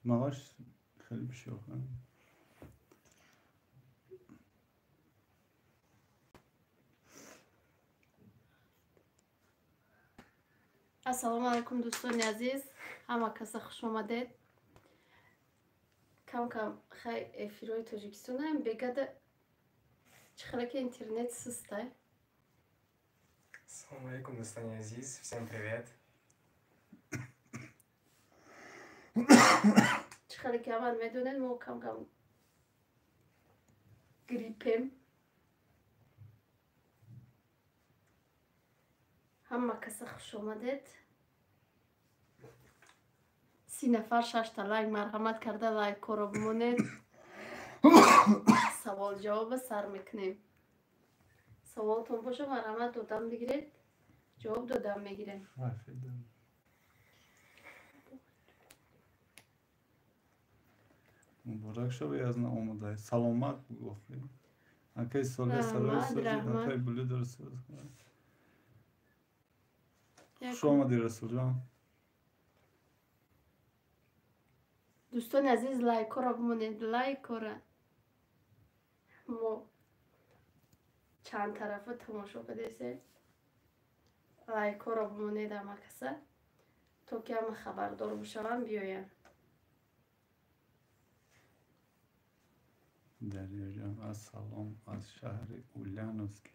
ماهاش خیلی بشوخ. السلام علیکم دوستان عزیز، همه کسا خوش آمدید. کم خیلی افیروی تاجیکستان هم بگده چخیلی که اینترنت سسته. Assalamu alaikum دوستان عزیز، всем привет. چخیلی که همه میدونید ما کم گریپیم. همه کسا خوش آمدید. 3 نفر 6 تا لایک مرحمت کرده لایک رو بمونید. سوال جواب سر میکنیم. سوالتون باشه مرحمت دادم بگیرید، جواب دادم میگیریم. مبارک شو از نه اومده. سلامت بگوفی. اکی سال سوزی اکی بلی درست. خوش آمدی رسول جان. دوستان عزیز لایک رو بمونید، لایک رو ما چند طرفه تماشا بدیسه. لایک رو بمونید همه کسا تا که همه خبردار بشوند بیاین. دریا جان از سلام از شهر اولیانوسکی.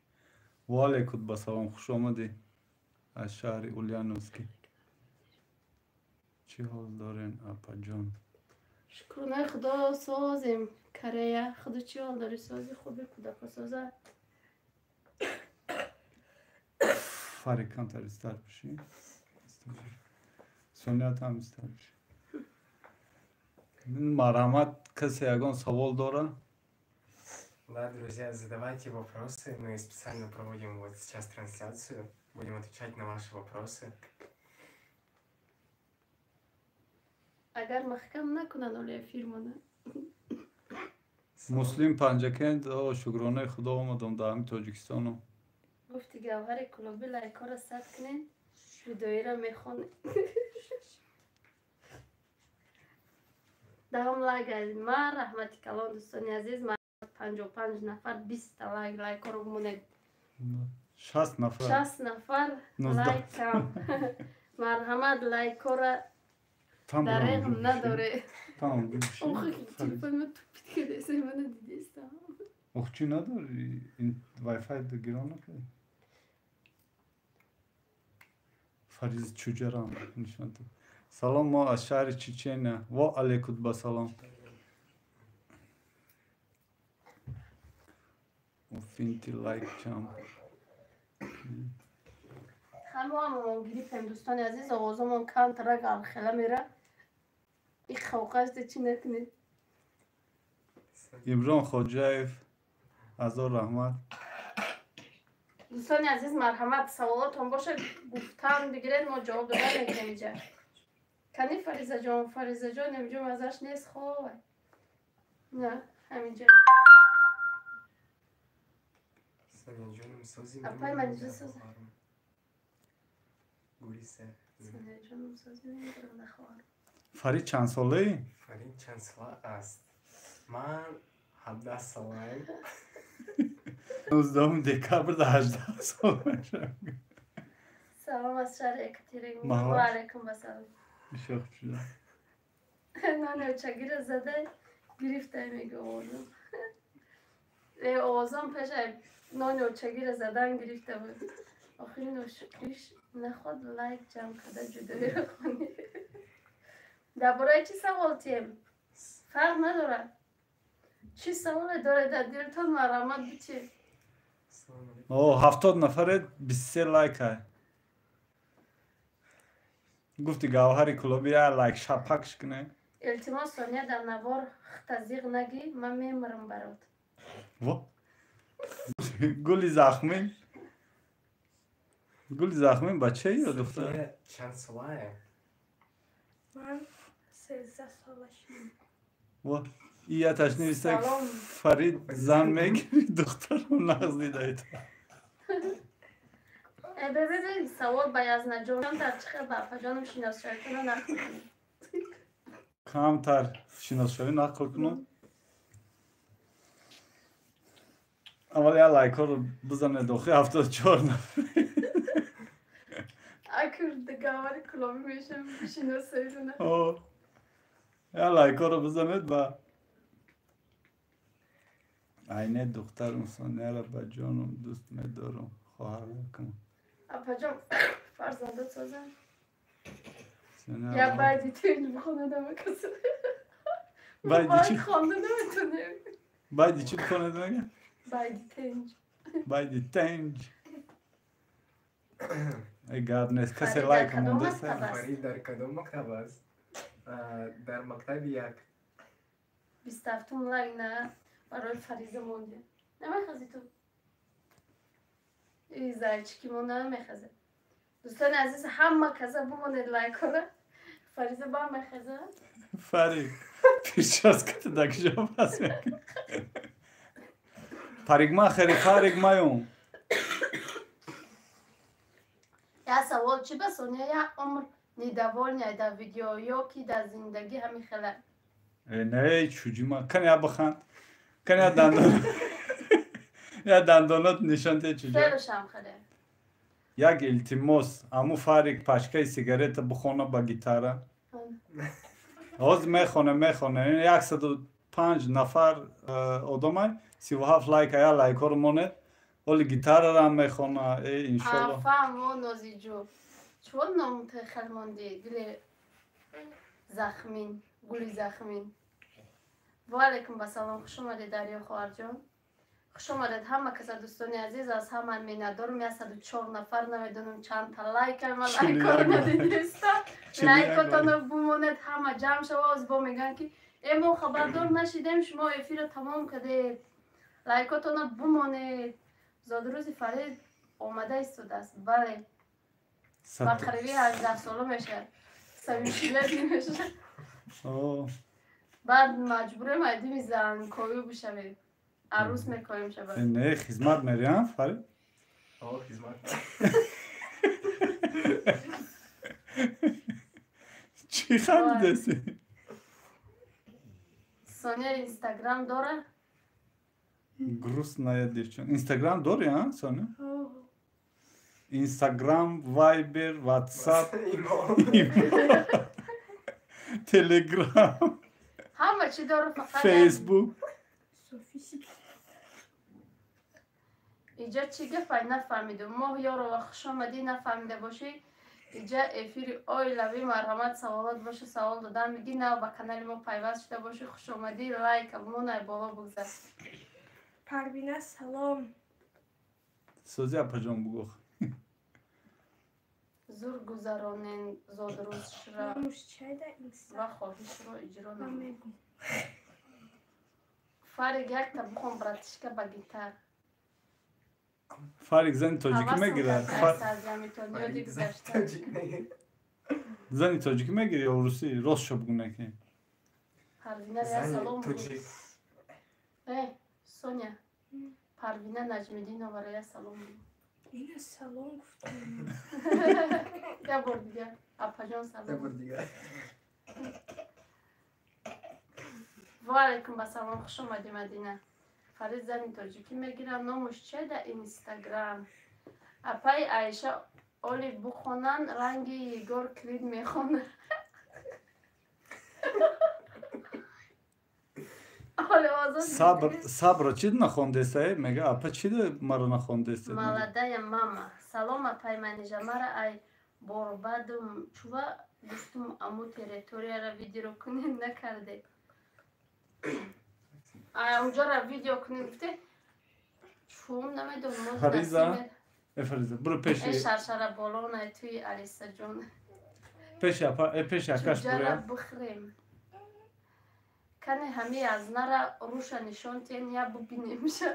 و علیکم با سلام، خوش آمدی از شهر اولیانوسکی. چی حال دارین اپا جان؟ شکرونه خدا سازیم کریه. خدا چی حال داری؟ سازی خوبی کودک سازه. فریکان تر استر بشی. سنیت هم استر بشی. مرحمت касе ягон савол дора? Да, друзья, задавайте вопросы. Мы специально проводим вот сейчас трансляцию. Будем отвечать на ваши вопросы. اگر محکم نکنن اولی فیلمونه. مسلم پنجکند شکرانه خدا آمدم در همین تاجیکستانو. گفتی گوهر کلوبی لایکا را ثبت کنین، ویدئویی را میخونی. دهم لایک از ما رحمتی کلان دوستانی عزیز. من 55 نفر 20 تا لایک رو بمونید. 60 نفر 60 نفر لایک کم. مرحمت لایک را دریغ نداره. تمام بشی. اوخی که تلفن من توپید که دیسه منو دیدیستم. اوخ چی نداری؟ این وای فای گران نکنی؟ فریز چوجران نشان تو. سلام ما از شهر چچنه. و علیکم با سلام. و فینتی لایک چم. همه هم گریپیم دوستان عزیز. آوازمون کم ترک الخلا میره. این خوقست چی نکنید. ابراهیم خواجایف عزا رحمت. دوستان عزیز مرحمت سوالاتون باشه گفتن بگیرید ما جواب دادن میکنیم اینجا. کنی فریزه جان نمیجوم ازش نیست خواه. نه همینجا. اپای من اینجا سازه. سنه جانم سازه نمیدونم نخواهم. فرید چند ساله ای؟ فرید چند ساله است؟ من 17 ساله. 19 دکبر ده 18 ساله شد. سلام از شهر اکتیرینگ. و علیکم بسلام. شخص شده. نه چگیر زده گرفته میگه آوازم. آوازم پیش نانو چگیر زدن گرفته بود. آخری نوشکریش نخواد لایک جمع کرده جدایی رو خونی. درباره چی سوال تیم؟ فرق نداره. چی سوال داره در دیرتون مرحمت بچی؟ 70 نفره 23 لایک های. گفتی گوهر کلوبی لایک شب پکش کنه. التماس ثانیه در نوار تزیق نگی من میمرم برات. و گلی زخمی. گلی زخمی بچه یا دختر؟ چند ساله؟ من 13 سالشم. و این تشنیسته فرید زن میگیری دختر رو نغز دیده ایتا. ببین سوال بیازنه جان در چقدر باپا جانم شناسایی کنه نکنم. کمتر شناسایی نکن کنم. اول یا لایک ها رو بزنه داخل 74 نفر. اکر دگاوری کلامی میشم شناسایی کنه. یا لایک ها رو بزنید و عینه دخترم سانیه را به جانم دوست میدارم خواهر کنم. باپا جان فرزندت سازم. یا بعدی تینج بخونه دمه کسی. بعدی چی؟ خونده نمیتونه. بعدی چی بخونه دمه؟ بعدی تینج. بعدی تینج. اگر نیست کسی لایک مونده سر. فرید در کدام مکتب است؟ در مکتب یک. 27 لایک نه برای فریزه مونده. نمیخوازی تو؟ این زایچکی مونده نمیخوازه. دوستان عزیز همه کسا بمونید لایک کنه. فریزه با میخوازه؟ فرید پیش از که دکجا بس میکنه. پریگما خیلی پریگما یون. یا سوال چی بسونه یا عمر نیدوال نیده ویدیو یا کی در زندگی همی خیلی نه چوجی ما کنی یا بخند کنی یا دندان یا دندانات نشانده چوجی خیلیش هم خیلی یک التماس امو فریق پشکه سیگارت بخونه با گیتاره آز میخونه 105 نفر آدمه 37 لایک یا لایک ها رو ماند ولی گیتاره را هم میخونه انشالله فهم و نازی جو چون نام تخل مانده گلی زخمین گلی زخمین و علیکم با سلام خوش آمدید دریا خواهر جان خوش آمدید همه کسا دوستانی عزیز از همه مینادارم یا 104 نفر نمیدونم چند تا لایک هم لایک ها رو ندیدیستا لایک ها تا بماند همه جمع شو از با میگن که ما خبردار نشیدیم شما افیر تمام کده لایک ها تا بماند زاد روزی فرید آمده ایستاده است بله با قریبی 18 ساله میشه سویشیله میشه بعد مجبوره مایدی زن کویو بشوید عروس میکنیم شبه نه خدمت مریم فرید خدمت چی خریدسی؟ سونیا اینستاگرام داره؟ گروس نایدیر چون اینستاگرام داری ها سونیا؟ اینستاگرام وایبر واتساپ تلگرام همه چی داره فقط فیسبوک اینجا چی گفت نفهمیدم ما یارو و خوش آمدی نفهمیده باشی اینجا افیر آی لوی مرحمت سوالات باشه سوال دادن میگی نه با کانال ما پیوست شده باشی خوش آمدی لایک مونه بالا بگذار پروینه سلام سوزی اپا جان بگو زور گذرانین زاد روز را نموش چای در اینستا و خواهش رو اجرا من نمید میگم فرق یک تا بخون براتشکه با گیتر فرق زن تاجیکی میگیره زنی تاجیکی میگیره یا روسی راست شو بگو نکنی پروینه یا سلام بگو سونیا پروینه نجمدین آوره یا سلام بگو این سلام گفتم یا بار دیگه اپا جان سلام و علیکم با سلام خوش آمدی مدینه فرید زنی تاجیکی میگیرم نامش چه در اینستاگرام اپای عایشه اولی بخونن رنگ یگور کلید میخونه صبر چی نخونده سه میگه اپا چی مرا نخونده سه مالده ماما سلام اپای منیجه مرا ای بربادم چوه گفتم امو تریتوریا را ویدیو کنین نکرده اونجا را ویدیو کنین گفته چون نمیدونم فریزه برو پیش شرشره بالونه توی علیسا جون پیش اکاش چجا بخریم کنه همه از نره روش نشان تین یا ببینیم شه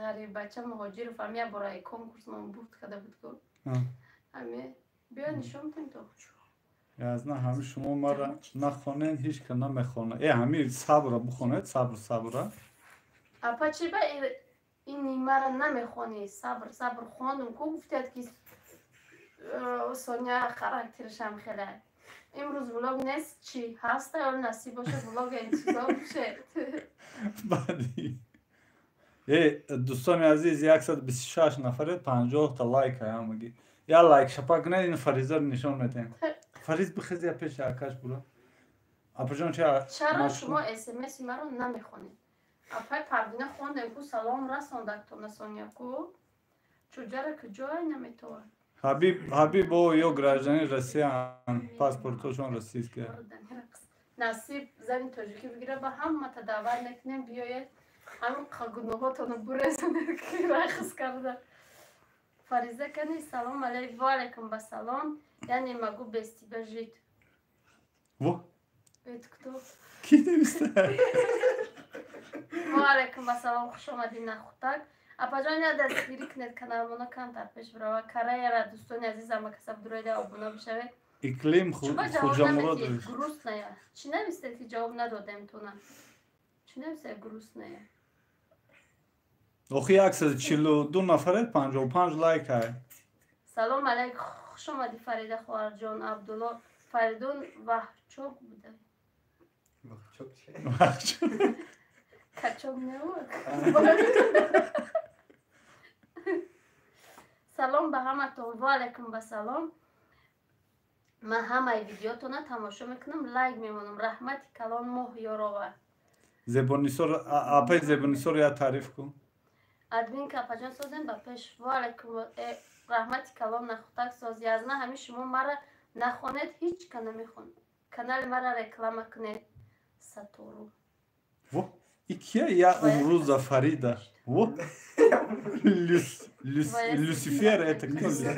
غریب بچه مهاجر فهمیه برای کنکورس من بود کده بود گفت همه بیا نشان تین تو از نه همه شما مرا نخونین هیچ که نمیخونه همه صبر بخونه صبر اپا چی با این نیمه را نمیخونی. صبر خواندم که گفتید که سونیا خراکترش هم خیلی. امروز ولاگ نیست چی؟ هسته یا نصیب باشه ولاگ انتظار بشه. بعدی دوستان عزیز 126 نفره 50 تا لایک همگی. یا لایک شپاک نه این فریزه رو نشون میدیم. فریز بخیز یا پیش آکاش برو. اپا جان چرا شما اسمس مرا نمیخونید؟ اپای پروینه خوندم که سلام رسوندک تو سونیا کو چجوری که جای نمیتوان. حبیب او یو گراجانی روسیه پاسپورتشون روسیه که نصیب زن تاجیکی بگیره با هم متداول نکنیم بیاید همین قگنوهاتونو برسونه که رخص کرده. فریزه کنی سلام علیکم و علیکم با سلام یعنی مگو بستی بجید. و؟ بیت کتو کی نمیسته؟ و علیکم با سلام خوش آمدی نخوتک. اپا جان یاد از گیری کنید کانالمونو کم در پیش برای کارای را دوستان عزیزم کسب درویده آبونا بشوید. اقلیم خوجامرو دارید. گروس نیا. چی نمیسته که جواب ندادم تو نه؟ چی نمیسته گروس نیا؟ آخی 142 نفره 55 لایک های. سلام علیکم خوش آمدی فریده خواهر جان عبدالله فریدون وحچوک بوده. وحچوک چه؟ وحچوک کچوک نمود. سلام به همه تو و علیکم با سلام. من همه ویدیوتونه تماشا میکنم لایک میمونم رحمت کلان ماه یاروه. زبانیسور اپای زبانیسور یا تعریف کن. ادمین که اپا جان سازن با پیش و علیکم رحمت کلان نخوتک سازی از نه همین شما مرا نخونید هیچ که نمیخون. کانال مرا رکلام کنید ساتورو. و ایکیه یا امروز فریده و لوسیفر اتکتون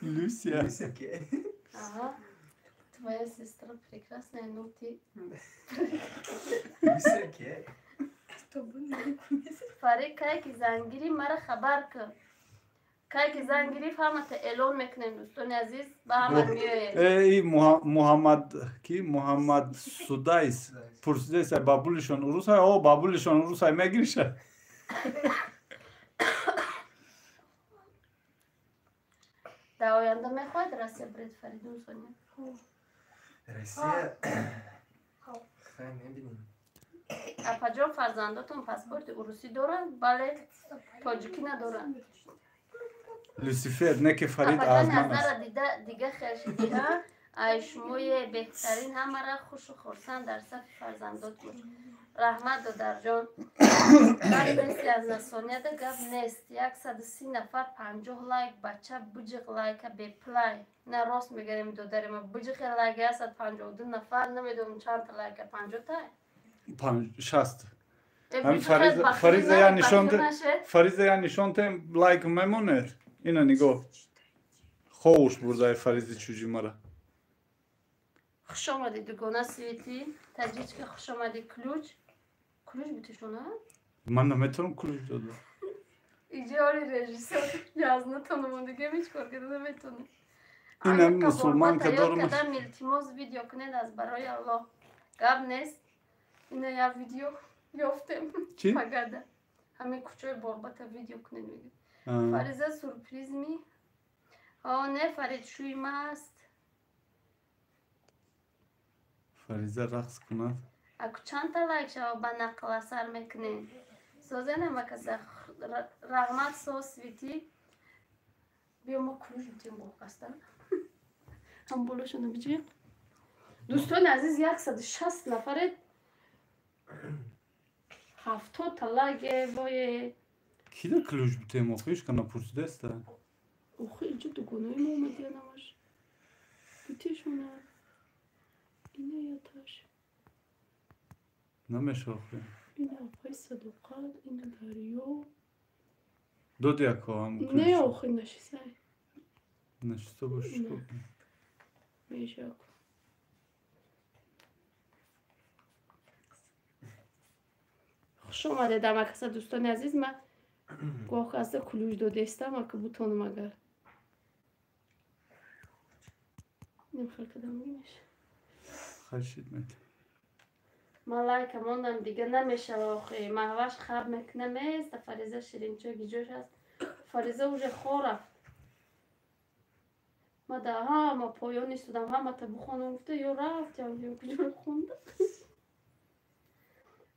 Люся. Ага. Твоя сестра прекрасная, но ты... Люся ке? فاری که زنگیری مرا خبر کن. که زنگیری فهمت اعلان میکنیم دوستان عزیز با هم میایه. ای محمد کی محمد سودایس پرسیده بابولشون روس های او بابولشون روس های میگیرشه. در آینده میخواید راسیه برید فریدون سونیا؟ راسیه خیلی نبینیم. اپا جان فرزنداتون پاسپورت روسی دارن؟ بله تاجیکی ندارن. لوسیفر نه که فرید اپا جان آزمان نظر دیگه خیرشیدی ها شموی بهترین همه را خوش و خورسند در صف فرزندات باش. رحمت دادر جان من بسی از نسانیه ده گفت نیست 130 نفر 50 لایک بچه بجیق لایک به پلای نه راست میگریم دادریم بجیق لایک 152 نفر نمیدونم چند تا لایک 50 تا 60 هم فریزه یا نشانده فریزه یا نشانده لایک میمونه اینا نگاه خوش برده فریزه چوجی مرا خوش آمدی دوگانه سویتی تجیج که خوش آمدی کلوچ بیتشونه؟ من نمیتونم کلوچ دادم اینجا حالی رژیسر یازنه تانمون دیگه هیچ کار کرده نمیتونه این هم مسلمان که دارم کدام میلتیموز ویدیو کنید از برای الله گب نیست اینه یا ویدیو یافتم چی؟ پگده همین کچای باربت ویدیو کنید میگه فریزه سورپریز می نه فرید شوی ماست فریزه رقص کند اکو چند تا لایک شما با نقل اثر میکنین سوزه نمکسه رحمت سوس ویتی بیا ما کلوش بیتیم با قصدن هم بلوشونو بجی دوستان عزیز 160 نفره 70 تا لایک بای کی ده کلوش بیتیم آخیش کنه پرسیده است اوخی اینجا دوگانه ما اومدی نماش بیتیشونه اینه یا تاش نمیشه آخی اینه اپای صدوقات اینه دریو دو دیکا هم نه آخی نشیسته نشسته باش میشه اکو خوش آمده دمکسه دوستان عزیز من گواه کسته کلوش دو دستم اکو بوتونم اگر نمیخواه کدام میشه خشید میده مالایکه موندم دیگه نمیشه آخه محوش خب میکنه میست فریزه شیرینچه گیجوش هست فریزه اوژه خور رفت ما ده ها ما پایانی سودم ها ما تا بخونم گفته یا رفت یا کجا خونده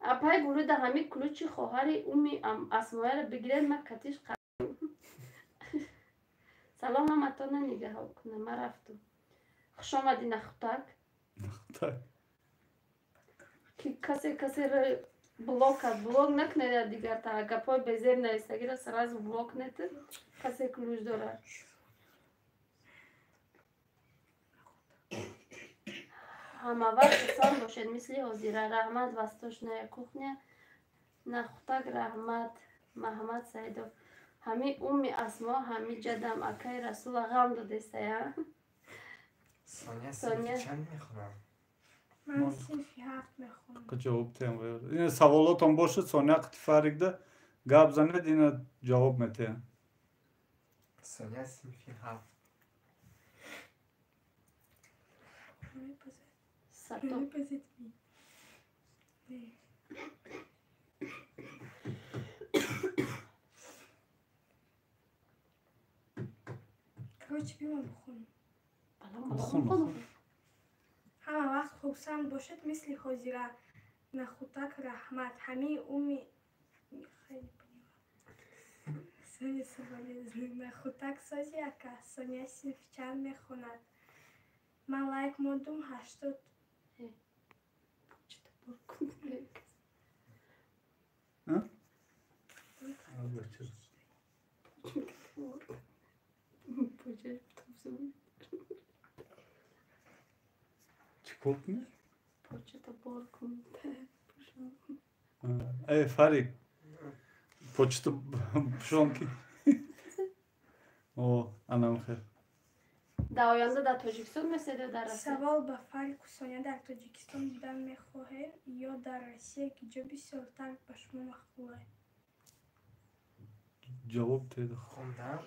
اپای گروه ده همی کلوچی خواهری اومی اسمایه رو بگیرن ما کتیش سلام هم تا ننیگه ها کنه ما رفتم خوش آمدی نخوتک که کسی رو بلوک نکنه دیگر تا گپای بزیر نیستگی رو سراز بلوک نته کسی کلوش داره همه وقت سان باشد مثل حضیره رحمت وستوش نه کوخنه نخوتک رحمت محمد سیدو همی اومی اسما همی جدم اکای رسول غم دادسته یا سونیا سنفی چند میخونم؟ من صنفی 7 میخونم. جواب تیم وید. این سوالاتون باشه سونیا قطع فرق ده گاب زند اینا جواب میتین. سونیا سنفی 7. سطو کاچ بیمون بخونم. بخون. همه وقت خوبسند باشد مثل حضیره نخوتک رحمت همی اومی خیلی بنیوه سونی سوالی نخوتک سازی اکا سونیا صنفی چند میخوند من لایک موندم 80 Çıkıp mı? Poçeta borkum. Farik. Poçeta puşonki. O anam xeyr. در آینده در تاجیکستان میسیده در روسیه؟ سوال به فرق سونیا در تاجیکستان بودن میخواهد یا در روسیه که جا بسیارتر به شما مخواه؟ Cevap dedi. خوندم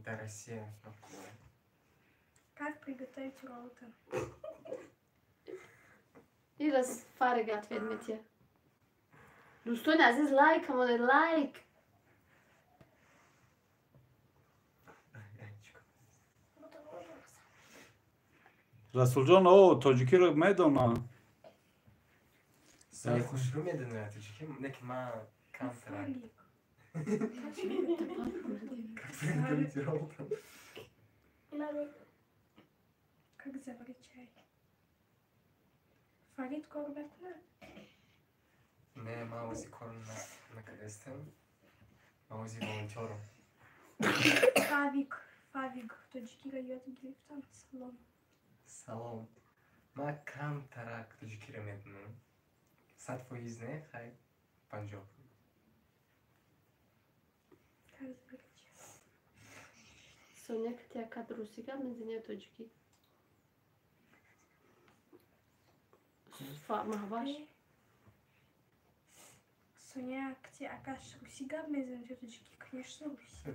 در روسیه مخواه. Как приготовить роллтон? این раз فرق ответ میتیه. دوستان عزیز لایک همونه لایک. رسول جان او تاجیکی رو میدونم. سونیا خوش رو میدونه تاجیکی نه که من کم ترم. Приготовить роллтон. Как заварить чай? Фарид корбет на? نه من وزی کار نکردستم. من وزی волонтером. Фавик, точки райот грифтан, салон. سلام. من کم ترک تاجیکی رو میدونم. 100% نه خیلی 50. Как заварить чай? Соня که کد روسیگا منزینه تاجیکی. محباش. Соня, где Акаш Русига, мезен таджики, конечно, روسی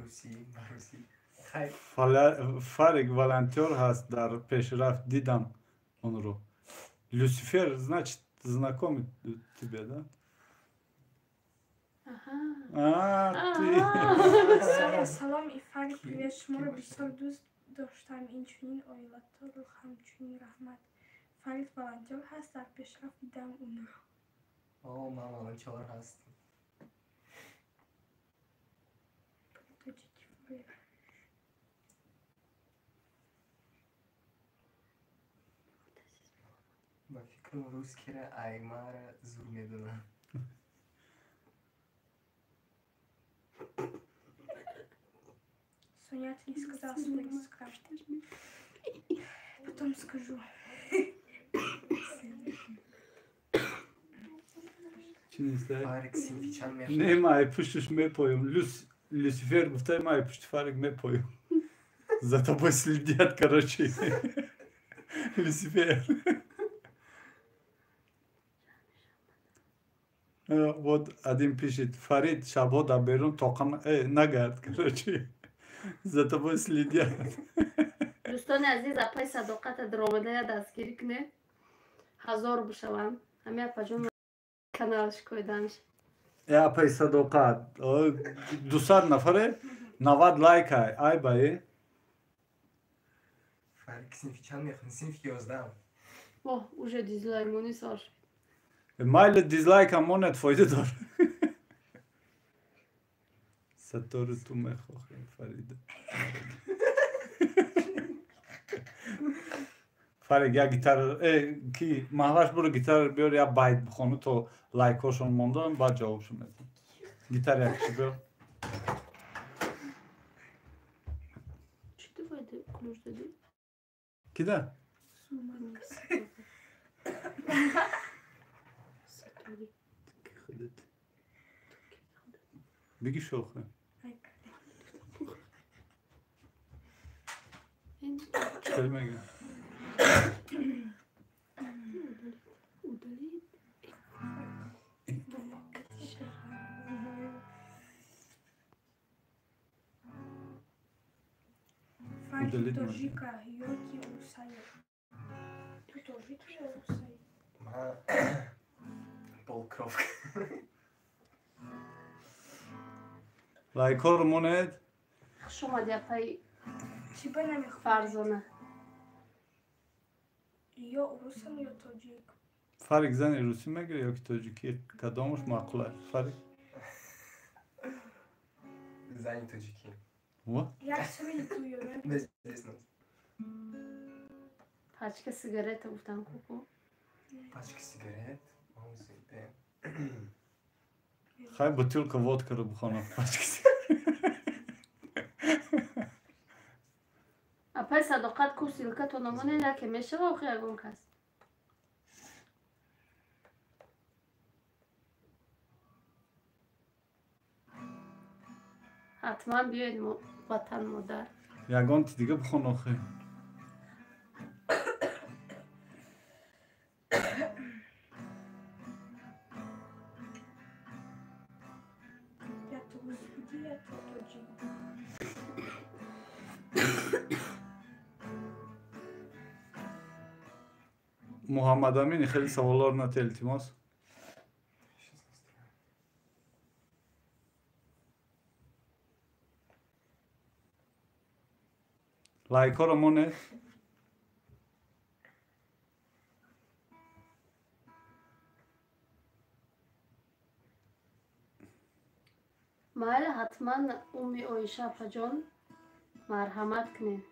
روسی. خیلی. Farik волонтер هست در پیشرفت دیدم اون رو. Люцифер, значит, знакомый тебе, да? Ты. Соня, салам и Фарик, привет, шмора, бисор дуст, доштам инчунин, ойлатор, хамчунин, рахмат. Фарик волонтер هست در پیشرفت دیدم اون رو. او من волонтер هستم. با فکرم روز که ایما را زور میدونم. Соня, ты не сказал свой инстаграм. Потом скажу. Çin ister. Farik sinfi çan میخوام. Ne mai pushtush me poyum. Люцифер гуфтай mai pushtu Farik me poyum. За тобой следят, короче. Люцифер. Вот один пишет, Фарид, шабода берун, токам, нагард, короче. За тобой следят. دوستان عزیز اپای صداقت درآمده دستگیری کنه 1000 بشوم همه پجون کانالش کویدمش. یا پای صداقت 200 نفره 90 لایک ای بای فرق سنفی چند میخونی؟ سنف 11. اوه اوجه دیزلایک مونی سار. مایل دیزلایک هم مونت فایده دار. ستاره تو میخواه فریده. فرید یا گیتار کی محوش برو گیتار بیار یا باید بخونه تو لایکاشون موندن بعد جوابشون بدم. گیتار یکیشو بیار. چی تو باید کلوش دادی؟ کی ده؟ ستاری. خودت. بگی شوخه. چطور میگه؟ Farki Tojika, Yoki Usaya. Tu Tojika ya Usaya? ما Polkrovka. لایکا رو موند شما دیا پای Чи ба намехо? فرزانه. Ё русам, ё тоҷик. فرق زنی روسی میگیره یا که تاجیکی کدامش معقوله فرق Зани таджики. و Як се види ту јоме? Неизвестно. پاچک سیگارت گفتم کوکو. Пачка сигарет. Музыка. خیلی بطولک وودکا رو بخونم اپای صداقت کو سیلکا تو نمونه نه که میشه و آخی اگون کس. حتما بیاید وطن مادر. یگان تی دیگه بخون آخه Ја ту рус биди, ја ту тоҷик. محمد امین خیلی سوالار نت التماس لایکا رو موند مایل حتما امی اویشا پجان مرحمت کنین.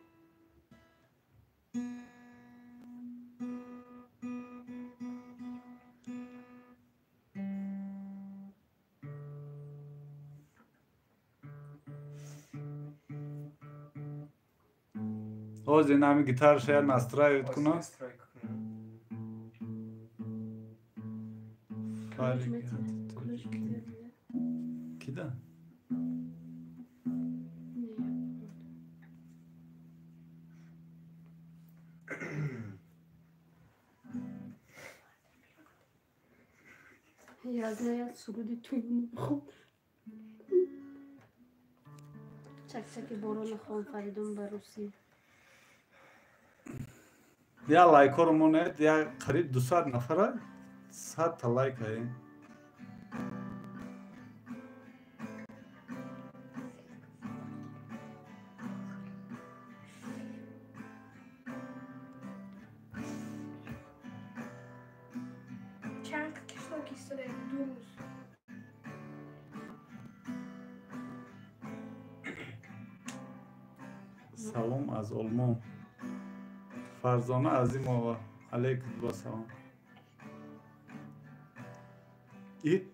اوز این همی گیتار شاید نسترای کنم Настройка. کلوش میتونه. کلوش میتونه. کی ده؟ یازده یاد سرودی توی خود. چک چک بارون خون فریدون بروسی. یا لایکا رو موند یا قریب 200 نفره 100 تا لایک هایی Чанд кишлок история? Ду рус. سلام از آلمان فرزانه عظیم آقا علیکم با سلام ای